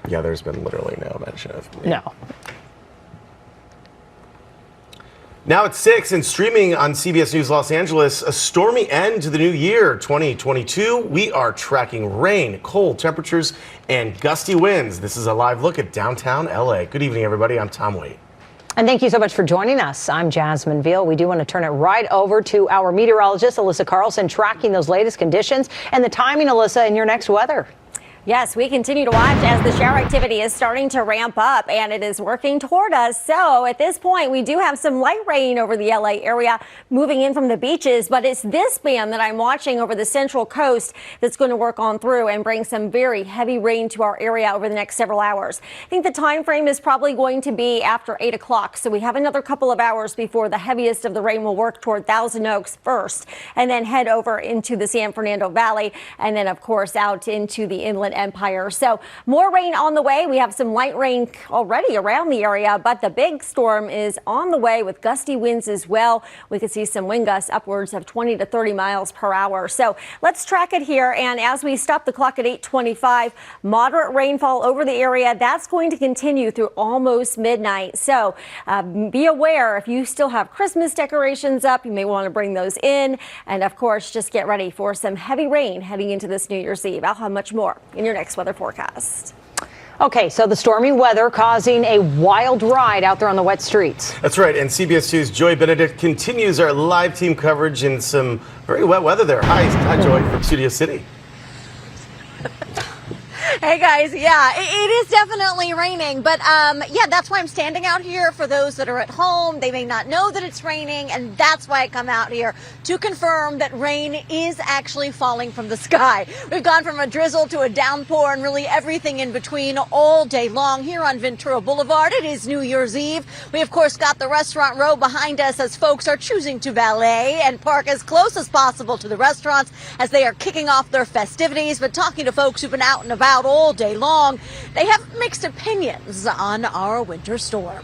Yeah, there's been literally no mention of me. No. Now it's 6 and streaming on CBS News Los Angeles, a stormy end to the new year, 2022. We are tracking rain, cold temperatures, and gusty winds. This is a live look at downtown LA. Good evening, everybody. I'm Tom Waite. And thank you so much for joining us. I'm Jasmine Veal. We do want to turn it right over to our meteorologist, Alyssa Carlson, tracking those latest conditions and the timing, Alyssa, in your next weather. Yes, we continue to watch as the shower activity is starting to ramp up and it is working toward us. So at this point, we do have some light rain over the LA area moving in from the beaches, but it's this band that I'm watching over the central coast that's going to work on through and bring some very heavy rain to our area over the next several hours. I think the time frame is probably going to be after 8 o'clock. So we have another couple of hours before the heaviest of the rain will work toward Thousand Oaks first and then head over into the San Fernando Valley and then, of course, out into the Inland Empire. So more rain on the way. We have some light rain already around the area, but the big storm is on the way with gusty winds as well. We could see some wind gusts upwards of 20 to 30 miles per hour. So let's track it here. And as we stop the clock at 8:25, moderate rainfall over the area. That's going to continue through almost midnight. So be aware if you still have Christmas decorations up, you may want to bring those in. And of course, just get ready for some heavy rain heading into this New Year's Eve. I'll have much more in your next weather forecast. Okay, so the stormy weather causing a wild ride out there on the wet streets. That's right, and CBS2's Joy Benedict continues our live team coverage in some very wet weather there. Hi, Joy from Studio City. Hey guys, yeah, it is definitely raining, but yeah, that's why I'm standing out here. For those that are at home, they may not know that it's raining, and that's why I come out here to confirm that rain is actually falling from the sky. We've gone from a drizzle to a downpour and really everything in between all day long here on Ventura Boulevard. It is New Year's Eve. We, of course, got the restaurant row behind us as folks are choosing to valet and park as close as possible to the restaurants as they are kicking off their festivities. But talking to folks who've been out and about all day long, they have mixed opinions on our winter storm.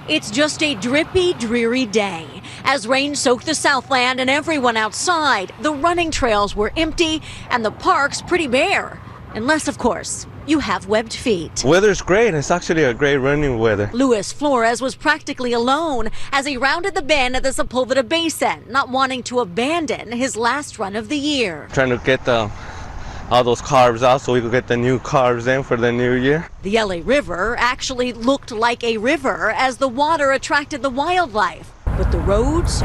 It's just a drippy, dreary day. As rain soaked the Southland and everyone outside, the running trails were empty and the parks pretty bare. Unless, of course, you have webbed feet. Weather's great. It's actually a great running weather. Luis Flores was practically alone as he rounded the bend at the Sepulveda Basin, not wanting to abandon his last run of the year. Trying to get all those carbs out so we could get the new carbs in for the new year. The LA River actually looked like a river as the water attracted the wildlife, but the roads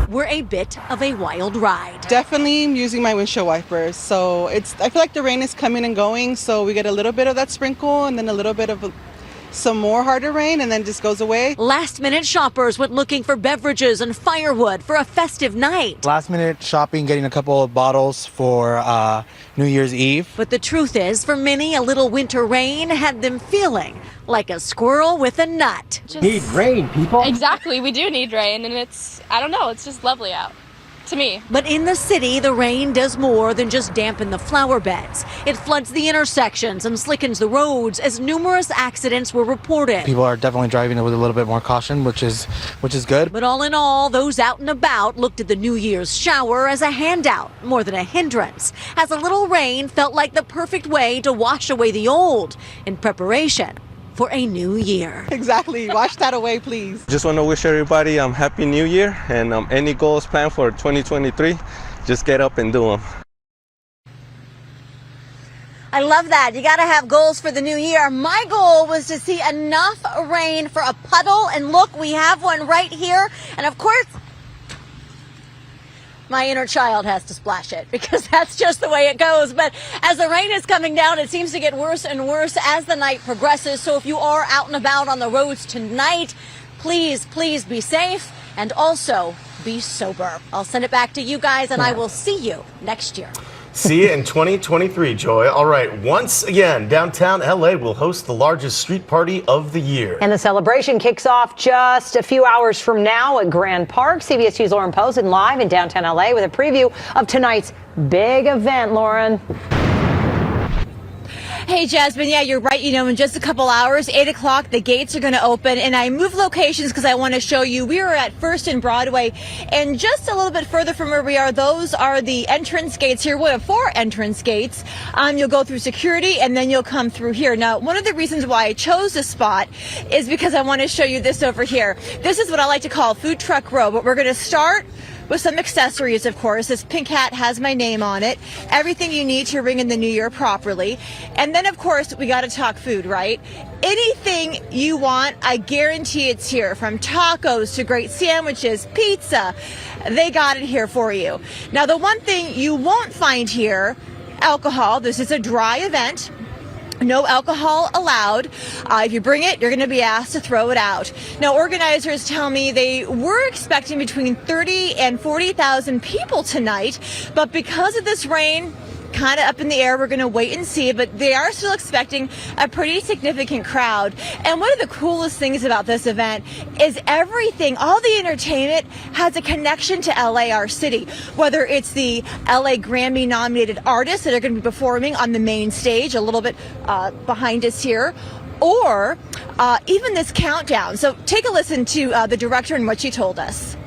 were a bit of a wild ride. Definitely using my windshield wipers. So I feel like the rain is coming and going, so we get a little bit of that sprinkle and then a little bit of some more harder rain and then just goes away. Last minute shoppers went looking for beverages and firewood for a festive night. Last minute shopping, getting a couple of bottles for New Year's Eve. But the truth is, for many, a little winter rain had them feeling like a squirrel with a nut. Need rain, people. Exactly, we do need rain, and I don't know, it's just lovely out. To me. But in the city, the rain does more than just dampen the flower beds. It floods the intersections and slickens the roads as numerous accidents were reported. People are definitely driving with a little bit more caution, which is good. But all in all, those out and about looked at the New Year's shower as a handout more than a hindrance, as a little rain felt like the perfect way to wash away the old in preparation for a new year. Exactly. Wash that away, please. Just want to wish everybody Happy New Year, and any goals planned for 2023, just get up and do them. I love that. You got to have goals for the new year. My goal was to see enough rain for a puddle, and look, we have one right here. And of course, my inner child has to splash it because that's just the way it goes. But as the rain is coming down, it seems to get worse and worse as the night progresses. So if you are out and about on the roads tonight, please be safe and also be sober. I'll send it back to you guys, and I will see you next year. See you in 2023, Joy. All right, once again, downtown LA will host the largest street party of the year. And the celebration kicks off just a few hours from now at Grand Park. CBS 2's Lauren Posen live in downtown LA with a preview of tonight's big event, Lauren. Hey, Jasmine, yeah, you're right. You know, in just a couple hours, 8 o'clock, the gates are going to open. And I moved locations because I want to show you. We are at First and Broadway. And just a little bit further from where we are, those are the entrance gates here. We have 4 entrance gates. You'll go through security and then you'll come through here. Now, one of the reasons why I chose this spot is because I want to show you this over here. This is what I like to call Food Truck Row. But we're going to start with some accessories, of course. This pink hat has my name on it. Everything you need to ring in the new year properly. And then, of course, we got to talk food, right? Anything you want, I guarantee it's here. From tacos to great sandwiches, pizza, they got it here for you. Now, the one thing you won't find here, alcohol. This is a dry event. No alcohol allowed. If you bring it, you're going to be asked to throw it out. Now, organizers tell me they were expecting between 30 and 40,000 people tonight, but because of this rain, kind of up in the air, we're going to wait and see, but they are still expecting a pretty significant crowd. And one of the coolest things about this event is everything, all the entertainment has a connection to LA, our city, whether it's the LA Grammy nominated artists that are going to be performing on the main stage a little bit behind us here, or even this countdown. So take a listen to the director and what she told us.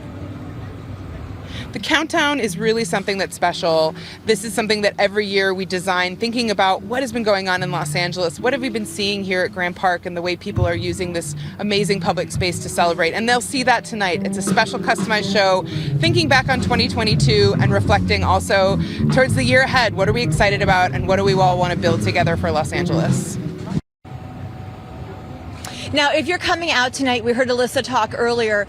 The countdown is really something that's special. This is something that every year we design thinking about what has been going on in Los Angeles. What have we been seeing here at Grant Park and the way people are using this amazing public space to celebrate. And they'll see that tonight. It's a special customized show thinking back on 2022 and reflecting also towards the year ahead. What are we excited about and what do we all want to build together for Los Angeles? Now, if you're coming out tonight, we heard Alyssa talk earlier,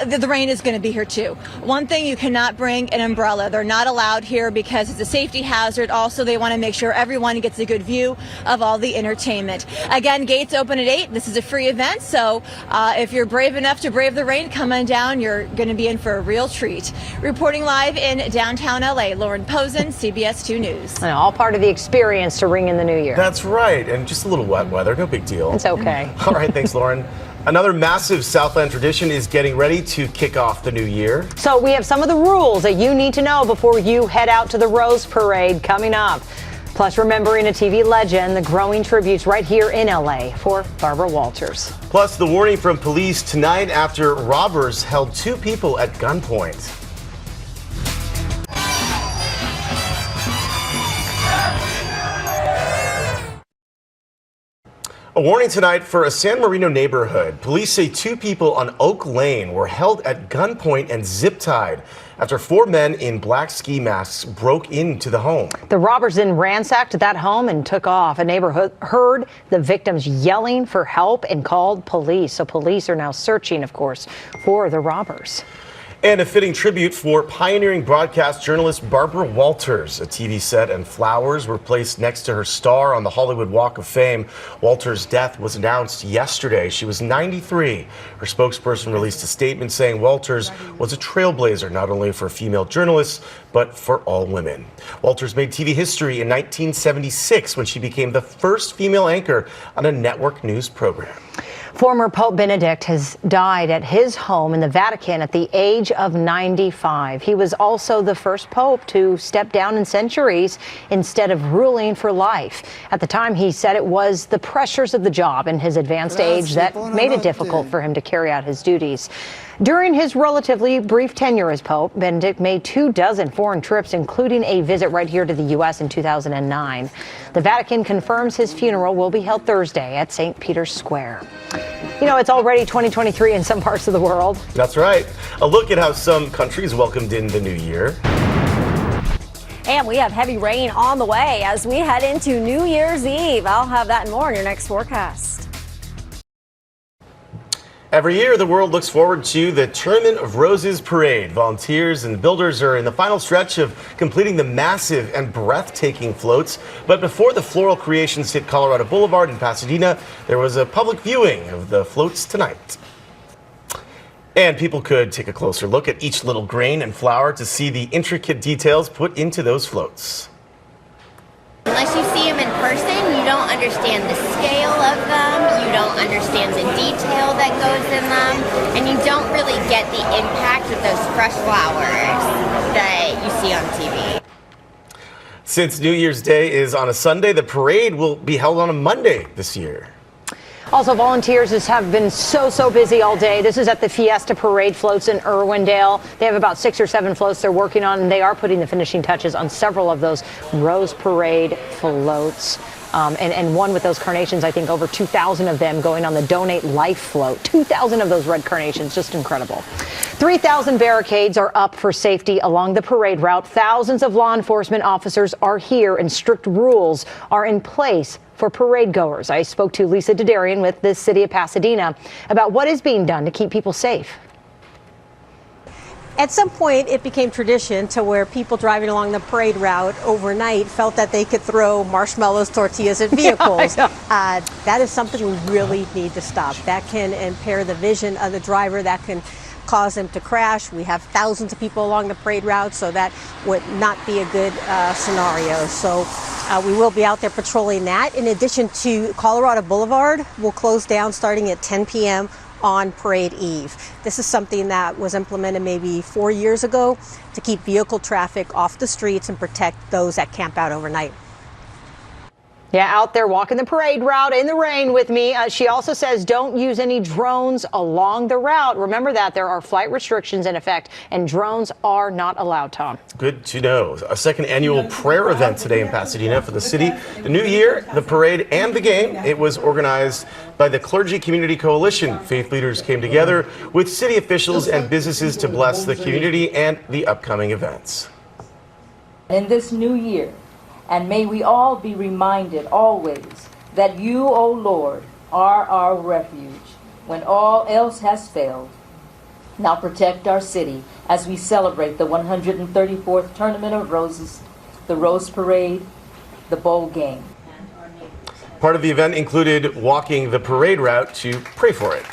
the rain is going to be here too. One thing, you cannot bring an umbrella. They're not allowed here because it's a safety hazard. Also, they want to make sure everyone gets a good view of all the entertainment. Again, gates open at 8. This is a free event, so if you're brave enough to brave the rain, come on down. You're going to be in for a real treat. Reporting live in downtown LA, Lauren Posen, CBS2 News. And all part of the experience to ring in the new year. That's right, and just a little wet weather, no big deal. It's okay. All right, thanks, Lauren. Another massive Southland tradition is getting ready to kick off the new year. So we have some of the rules that you need to know before you head out to the Rose Parade coming up. Plus, remembering a TV legend, the growing tributes right here in LA for Barbara Walters. Plus, the warning from police tonight after robbers held 2 people at gunpoint. A warning tonight for a San Marino neighborhood. Police say 2 people on Oak Lane were held at gunpoint and zip-tied after 4 men in black ski masks broke into the home. The robbers then ransacked that home and took off. A neighbor heard the victims yelling for help and called police. So police are now searching, of course, for the robbers. And a fitting tribute for pioneering broadcast journalist Barbara Walters. A TV set and flowers were placed next to her star on the Hollywood Walk of Fame. Walters' death was announced yesterday. She was 93. Her spokesperson released a statement saying Walters was a trailblazer, not only for female journalists, but for all women. Walters made TV history in 1976 when she became the first female anchor on a network news program. Former Pope Benedict has died at his home in the Vatican at the age of 95. He was also the first pope to step down in centuries instead of ruling for life. At the time, he said it was the pressures of the job and his advanced age that made it difficult for him to carry out his duties. During his relatively brief tenure as Pope, Benedict made 24 foreign trips, including a visit right here to the U.S. in 2009. The Vatican confirms his funeral will be held Thursday at St. Peter's Square. You know, it's already 2023 in some parts of the world. That's right. A look at how some countries welcomed in the new year. And we have heavy rain on the way as we head into New Year's Eve. I'll have that and more in your next forecast. Every year, the world looks forward to the Tournament of Roses parade. Volunteers and builders are in the final stretch of completing the massive and breathtaking floats. But before the floral creations hit Colorado Boulevard in Pasadena, there was a public viewing of the floats tonight. And people could take a closer look at each little grain and flower to see the intricate details put into those floats. Unless you see them in person, you don't understand the scale of them, you don't understand the detail that goes in them, and you don't really get the impact of those fresh flowers that you see on TV. Since New Year's Day is on a Sunday, the parade will be held on a Monday this year. Also, volunteers have been so busy all day. This is at the Fiesta Parade floats in Irwindale. They have about 6 or 7 floats they're working on, and they are putting the finishing touches on several of those Rose Parade floats. And one with those carnations, I think over 2,000 of them going on the Donate Life float. 2,000 of those red carnations, just incredible. 3,000 barricades are up for safety along the parade route. Thousands of law enforcement officers are here, and strict rules are in place for parade goers. I spoke to Lisa Dadarian with the city of Pasadena about what is being done to keep people safe. At some point, it became tradition to where people driving along the parade route overnight felt that they could throw marshmallows, tortillas at vehicles. That is something we really need to stop. That can impair the vision of the driver. That can cause them to crash. We have thousands of people along the parade route, so that would not be a good scenario. So we will be out there patrolling that. In addition to Colorado Boulevard will close down starting at 10 p.m. on Parade Eve. This is something that was implemented maybe 4 years ago to keep vehicle traffic off the streets and protect those that camp out overnight. Yeah, out there walking the parade route in the rain with me. She also says don't use any drones along the route. Remember that there are flight restrictions in effect, and drones are not allowed, Tom. Good to know. A second annual prayer event today in Pasadena for the city. The new year, the parade, and the game. It was organized by the Clergy Community Coalition. Faith leaders came together with city officials and businesses to bless the community and the upcoming events. In this new year, and may we all be reminded always that you, O Lord, are our refuge when all else has failed. Now protect our city as we celebrate the 134th Tournament of Roses, the Rose Parade, the Bowl Game. Part of the event included walking the parade route to pray for it.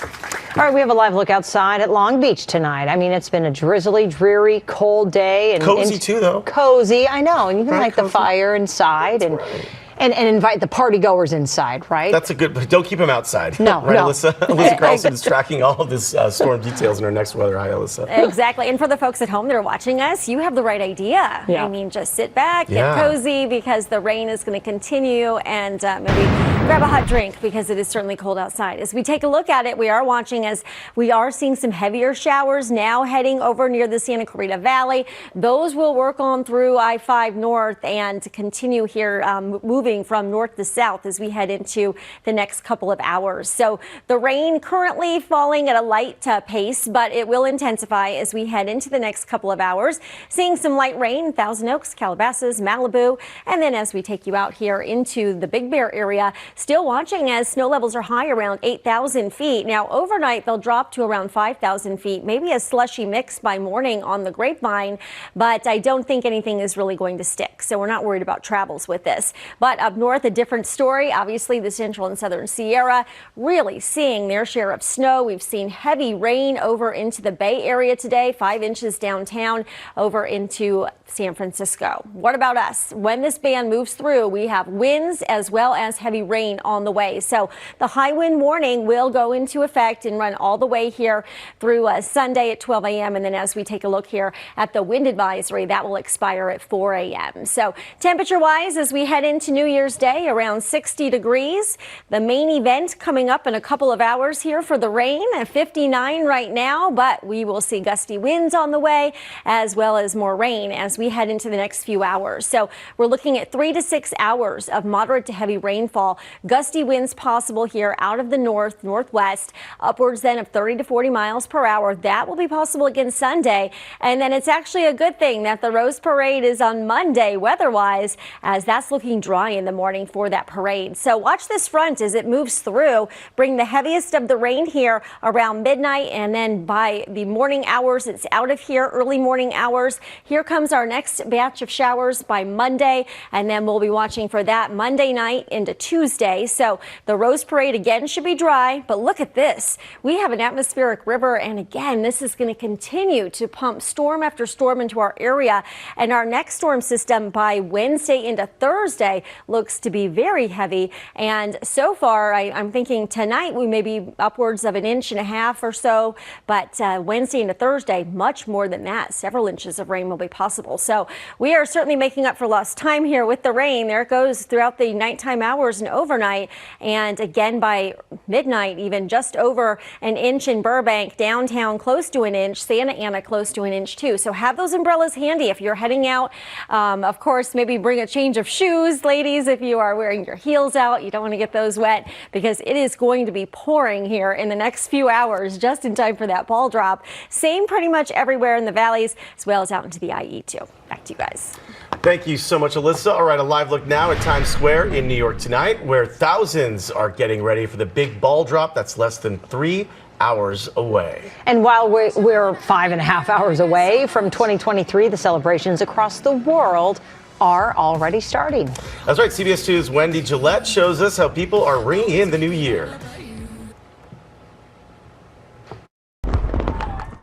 All right, we have a live look outside at Long Beach tonight. I mean, it's been a drizzly, dreary, cold day. And cozy too, though. Cozy, I know. And you can light the cozy. fire inside and invite the party goers inside, right? That's a good, but don't keep them outside. No, right, no. Alyssa? Alyssa Carlson is tracking all of this storm details in our next weather. Hi, Alyssa. Exactly. And for the folks at home that are watching us, you have the right idea. Yeah. I mean, just sit back, get cozy, because the rain is going to continue, and maybe grab a hot drink because it is certainly cold outside. As we take a look at it, we are watching as we are seeing some heavier showers now heading over near the Santa Clarita Valley. Those will work on through I-5 North and continue here, moving from north to south as we head into the next couple of hours. So the rain currently falling at a light pace, but it will intensify as we head into the next couple of hours. Seeing some light rain, Thousand Oaks, Calabasas, Malibu, and then as we take you out here into the Big Bear area, still watching as snow levels are high around 8,000 feet. Now overnight they'll drop to around 5,000 feet, maybe a slushy mix by morning on the Grapevine, but I don't think anything is really going to stick. So we're not worried about travels with this. But up north, a different story. Obviously, the central and southern Sierra really seeing their share of snow. We've seen heavy rain over into the Bay Area today, 5 inches downtown over into San Francisco. What about us? When this band moves through, we have winds as well as heavy rain on the way. So the high wind warning will go into effect and run all the way here through Sunday at 12 a.m. And then as we take a look here at the wind advisory, that will expire at 4 a.m. So temperature wise, as we head into New Year's Day, around 60 degrees. The main event coming up in a couple of hours here for the rain at 59 right now, but we will see gusty winds on the way as well as more rain as we head into the next few hours. So we're looking at 3 to 6 hours of moderate to heavy rainfall. Gusty winds possible here out of the northwest, upwards then of 30 to 40 miles per hour. That will be possible again Sunday. And then it's actually a good thing that the Rose Parade is on Monday weather-wise, as that's looking dry in the morning for that parade. So watch this front as it moves through, bring the heaviest of the rain here around midnight, and then by the morning hours, it's out of here, early morning hours. Here comes our next batch of showers by Monday, and then we'll be watching for that Monday night into Tuesday. So the Rose Parade again should be dry, but look at this. We have an atmospheric river, and again, this is going to continue to pump storm after storm into our area, and our next storm system by Wednesday into Thursday looks to be very heavy. And so far, I'm thinking tonight we may be upwards of 1.5 inches or so, but Wednesday into Thursday, much more than that. Several inches of rain will be possible. So we are certainly making up for lost time here with the rain. There it goes throughout the nighttime hours and overnight. And again, by midnight, even just over 1 inch in Burbank, downtown close to 1 inch, Santa Ana close to 1 inch too. So have those umbrellas handy if you're heading out. Of course, maybe bring a change of shoes, ladies, if you are wearing your heels out. You don't want to get those wet because it is going to be pouring here in the next few hours, just in time for that ball drop. Same pretty much everywhere in the valleys, as well as out into the IE too. Back to you guys. Thank you so much, Alyssa. All right, a live look now at Times Square in New York tonight, where thousands are getting ready for the big ball drop that's less than 3 hours away. And while we're 5.5 hours away from 2023, the celebrations across the world are already starting. That's right. CBS 2's Wendy Gillette shows us how people are ringing in the new year.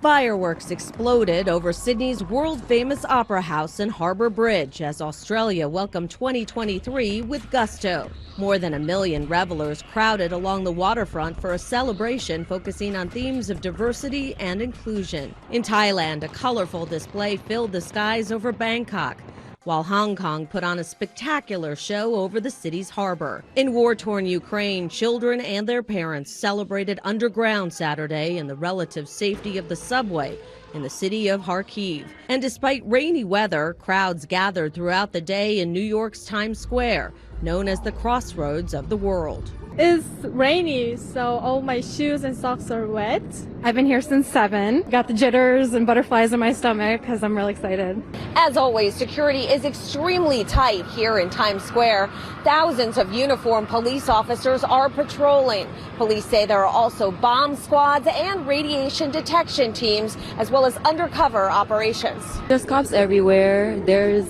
Fireworks exploded over Sydney's world-famous Opera House and Harbour Bridge as Australia welcomed 2023 with gusto. More than 1 million revelers crowded along the waterfront for a celebration focusing on themes of diversity and inclusion. In Thailand, a colorful display filled the skies over Bangkok, while Hong Kong put on a spectacular show over the city's harbor. In war-torn Ukraine, children and their parents celebrated underground Saturday in the relative safety of the subway in the city of Kharkiv. And despite rainy weather, crowds gathered throughout the day in New York's Times Square, known as the crossroads of the world. It's rainy, so all my shoes and socks are wet. I've been here since 7. Got the jitters and butterflies in my stomach because I'm really excited. As always, security is extremely tight here in Times Square. Thousands of uniformed police officers are patrolling. Police say there are also bomb squads and radiation detection teams, as well as undercover operations. There's cops everywhere. There's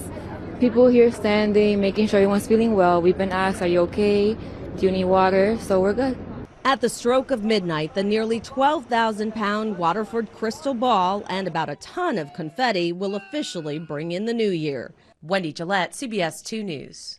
people here standing, making sure everyone's feeling well. We've been asked, are you okay? Do you need water? So we're good. At the stroke of midnight, the nearly 12,000-pound Waterford crystal ball and about a ton of confetti will officially bring in the new year. Wendy Gillette, CBS 2 News.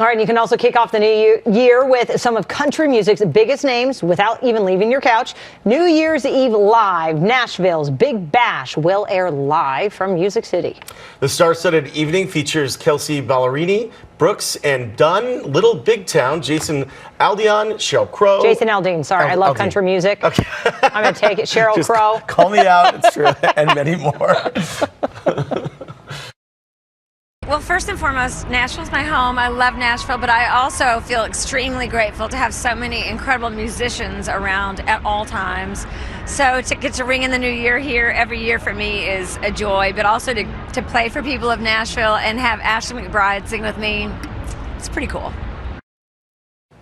All right, and you can also kick off the new year with some of country music's biggest names without even leaving your couch. New Year's Eve Live, Nashville's Big Bash will air live from Music City. The star-studded evening features Kelsey Ballerini, Brooks and Dunn, Little Big Town, Jason Aldean, Sheryl Crow. Jason Aldean, sorry, I love country music. Okay. I'm going to take it. Sheryl Crow. Call me out, it's true, and many more. Well, first and foremost, Nashville's my home. I love Nashville, but I also feel extremely grateful to have so many incredible musicians around at all times. So to get to ring in the new year here every year for me is a joy, but also to play for people of Nashville and have Ashley McBryde sing with me, it's pretty cool.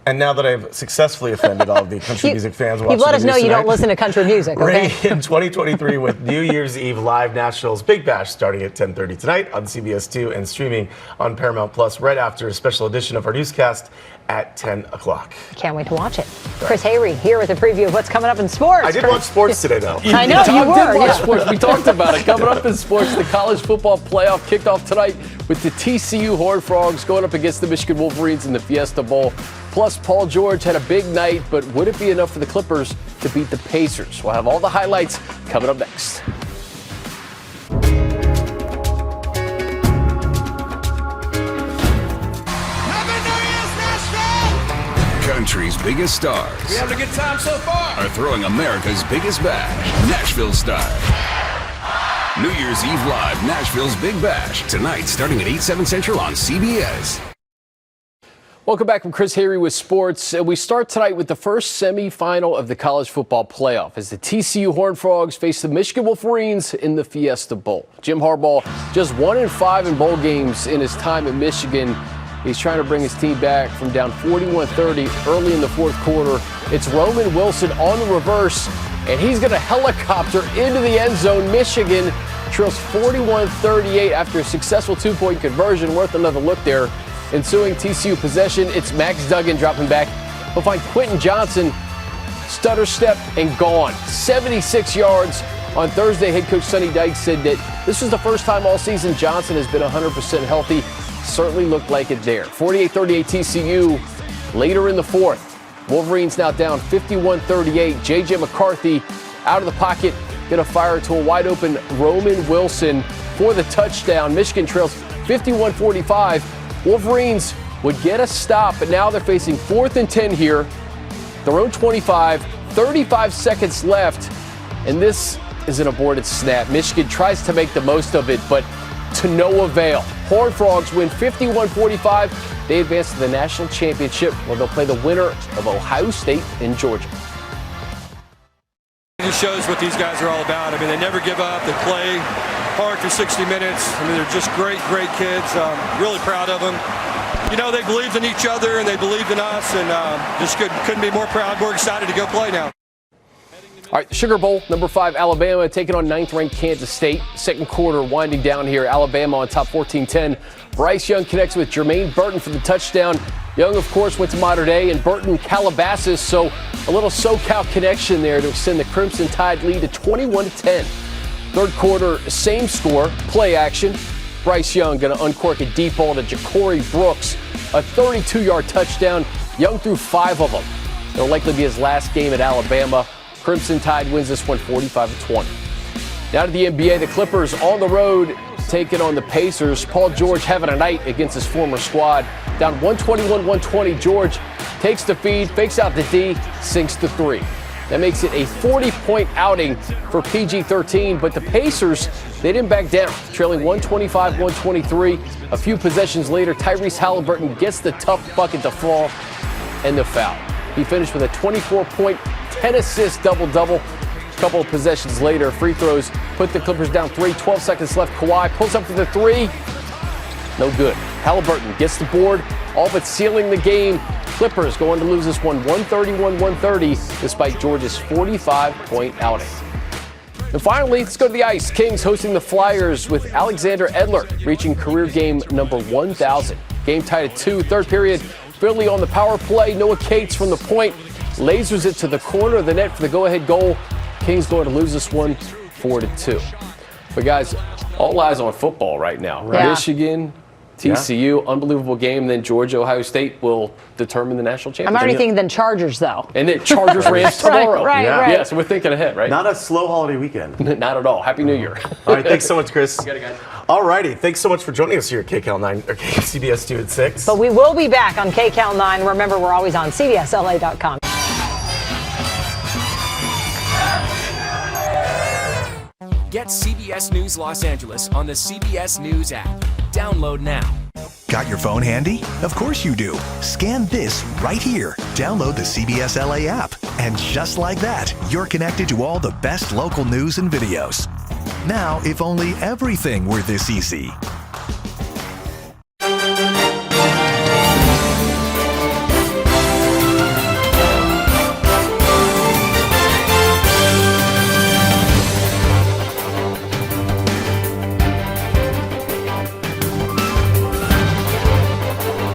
And now that I've successfully offended all of the country music fans watching you've let us know tonight, you don't listen to country music, okay? Ring in 2023 with New Year's Eve Live, Nashville's Big Bash, starting at 10:30 tonight on CBS 2 and streaming on Paramount Plus right after a special edition of our newscast at 10 o'clock. Can't wait to watch it. Chris Hayre here with a preview of what's coming up in sports. I did watch sports today, though. I know, you were. Did watch sports. We talked about it. Coming up in sports, the college football playoff kicked off tonight with the TCU Horned Frogs going up against the Michigan Wolverines in the Fiesta Bowl. Plus, Paul George had a big night, but would it be enough for the Clippers to beat the Pacers? We'll have all the highlights coming up next. Country's biggest stars. We having a good time so far? Are throwing America's biggest bash, Nashville style. New Year's Eve Live, Nashville's Big Bash. Tonight, starting at 8/7 Central on CBS. Welcome back from Chris Hayre with sports. We start tonight with the first semifinal of the college football playoff as the TCU Horned Frogs face the Michigan Wolverines in the Fiesta Bowl. Jim Harbaugh just 1-5 in bowl games in his time at Michigan. He's trying to bring his team back from down 41-30 early in the fourth quarter. It's Roman Wilson on the reverse, and he's going to helicopter into the end zone. Michigan trails 41-38 after a successful two-point conversion. Worth another look there. Ensuing TCU possession, it's Max Duggan dropping back. He'll find Quentin Johnson, stutter step, and gone. 76 yards. On Thursday, head coach Sonny Dykes said that this was the first time all season Johnson has been 100% healthy. certainly looked like it there. 48-38 TCU later in the fourth. Wolverines now down 51-38. J.J. McCarthy out of the pocket, going to fire to a wide-open Roman Wilson for the touchdown. Michigan trails 51-45. Wolverines would get a stop, but now they're facing 4th and 10 here. Their own 25, 35 seconds left, and this is an aborted snap. Michigan tries to make the most of it, but to no avail. Horned Frogs win 51-45. They advance to the national championship where they'll play the winner of Ohio State and Georgia. It just shows what these guys are all about. I mean, they never give up. They play hard for 60 minutes. I mean, they're just great kids. Really proud of them. You know, they believed in each other and they believed in us, and just couldn't be more proud. We're excited to go play now. All right, the Sugar Bowl, number 5, Alabama taking on 9th-ranked Kansas State. Second quarter winding down here. Alabama on top 14-10. Bryce Young connects with Jermaine Burton for the touchdown. Young, of course, went to Mater Dei, and Burton Calabasas, so a little SoCal connection there to extend the Crimson Tide lead to 21-10. Third quarter, same score, play action. Bryce Young going to uncork a deep ball to Ja'Cory Brooks, a 32-yard touchdown. Young threw 5 of them. It'll likely be his last game at Alabama. Crimson Tide wins this one 45-20. Now to the NBA, the Clippers on the road taking on the Pacers. Paul George having a night against his former squad. Down 121-120, George takes the feed, fakes out the D, sinks the 3. That makes it a 40-point outing for PG-13, but the Pacers, they didn't back down, trailing 125-123. A few possessions later, Tyrese Halliburton gets the tough bucket to fall and the foul. He finished with a 24-point, 10-assist double-double. A couple of possessions later, free throws put the Clippers down 3, 12 seconds left. Kawhi pulls up for the 3. No good. Halliburton gets the board, all but sealing the game. Clippers going to lose this one 131-130 despite Georgia's 45-point outing. And finally, let's go to the ice. Kings hosting the Flyers with Alexander Edler reaching career game number 1,000. Game tied at 2, third period. Philly on the power play. Noah Cates from the point lasers it to the corner of the net for the go-ahead goal. Kings going to lose this one 4-2. But guys, all eyes on football right now. Yeah. Michigan, TCU, unbelievable game. Then Georgia, Ohio State will determine the national championship. I'm already thinking then Chargers, though. And then Chargers Rams tomorrow. Right. Yeah, so we're thinking ahead, right? Not a slow holiday weekend. Not at all. Happy New Year. All right, thanks so much, Chris. You got it, guys. All righty, thanks so much for joining us here at KCAL 9 or CBS2 at 6. But we will be back on KCAL 9. Remember, we're always on CBSLA.com. Get CBS News Los Angeles on the CBS News app. Download now. Got your phone handy? Of course you do. Scan this right here. Download the CBS LA app. And just like that, you're connected to all the best local news and videos. Now, if only everything were this easy.